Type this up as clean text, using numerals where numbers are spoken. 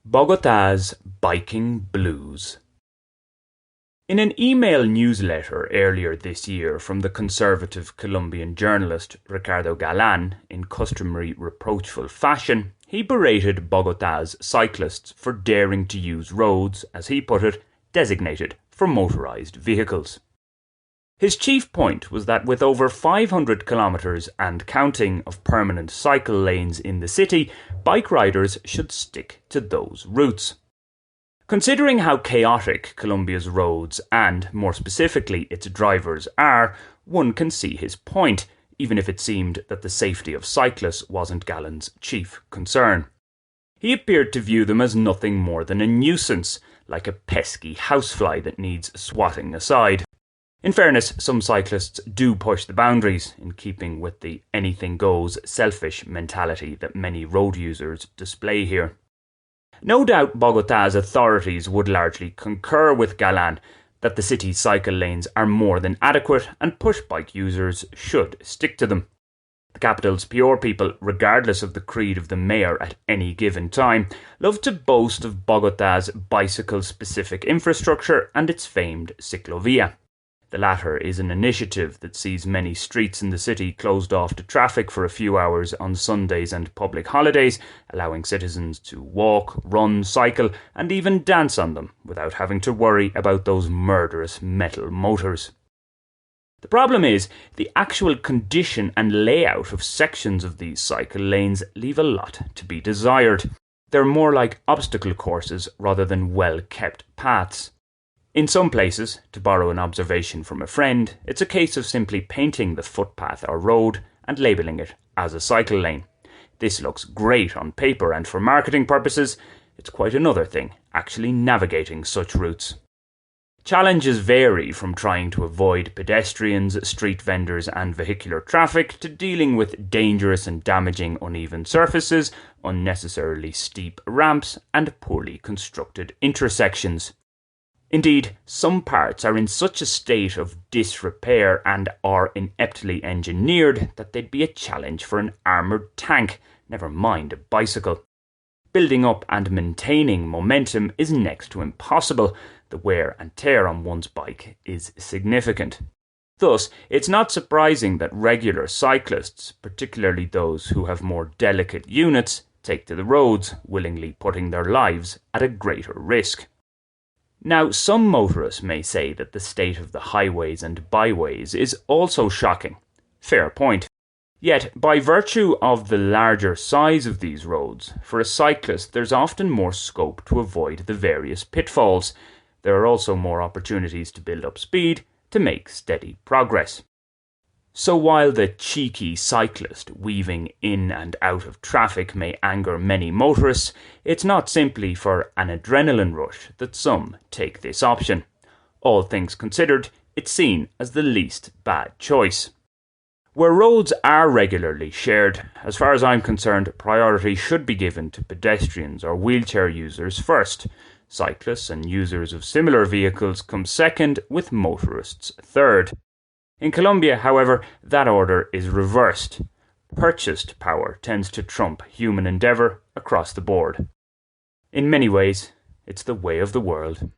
Bogotá's biking blues. In an email newsletter earlier this year from the conservative Colombian journalist Ricardo Galán, in customary reproachful fashion, he berated Bogotá's cyclists for daring to use roads, as he put it, designated for motorised vehicles. His chief point was that with over 500 kilometres and counting of permanent cycle lanes in the city, bike riders should stick to those routes. Considering how chaotic Colombia's roads and, more specifically, its drivers are, one can see his point, even if it seemed that the safety of cyclists wasn't Galán's chief concern. He appeared to view them as nothing more than a nuisance, like a pesky housefly that needs swatting aside. In fairness, some cyclists do push the boundaries, in keeping with the anything-goes selfish mentality that many road users display here. No doubt Bogotá's authorities would largely concur with Galán that the city's cycle lanes are more than adequate and push bike users should stick to them. The capital's pure people, regardless of the creed of the mayor at any given time, love to boast of Bogotá's bicycle-specific infrastructure and its famed ciclovia. The latter is an initiative that sees many streets in the city closed off to traffic for a few hours on Sundays and public holidays, allowing citizens to walk, run, cycle, and even dance on them without having to worry about those murderous metal motors. The problem is, the actual condition and layout of sections of these cycle lanes leave a lot to be desired. They're more like obstacle courses rather than well-kept paths. In some places, to borrow an observation from a friend, it's a case of simply painting the footpath or road and labelling it as a cycle lane. This looks great on paper, and for marketing purposes, it's quite another thing actually navigating such routes. Challenges vary from trying to avoid pedestrians, street vendors and vehicular traffic to dealing with dangerous and damaging uneven surfaces, unnecessarily steep ramps and poorly constructed intersections. Indeed, some parts are in such a state of disrepair and are ineptly engineered that they'd be a challenge for an armoured tank, never mind a bicycle. Building up and maintaining momentum is next to impossible. The wear and tear on one's bike is significant. Thus, it's not surprising that regular cyclists, particularly those who have more delicate units, take to the roads, willingly putting their lives at a greater risk. Now, some motorists may say that the state of the highways and byways is also shocking. Fair point. Yet, by virtue of the larger size of these roads, for a cyclist there's often more scope to avoid the various pitfalls. There are also more opportunities to build up speed, to make steady progress. So while the cheeky cyclist weaving in and out of traffic may anger many motorists, it's not simply for an adrenaline rush that some take this option. All things considered, it's seen as the least bad choice. Where roads are regularly shared, as far as I'm concerned, priority should be given to pedestrians or wheelchair users first. Cyclists and users of similar vehicles come second, with motorists third. In Colombia, however, that order is reversed. Purchased power tends to trump human endeavour across the board. In many ways, it's the way of the world.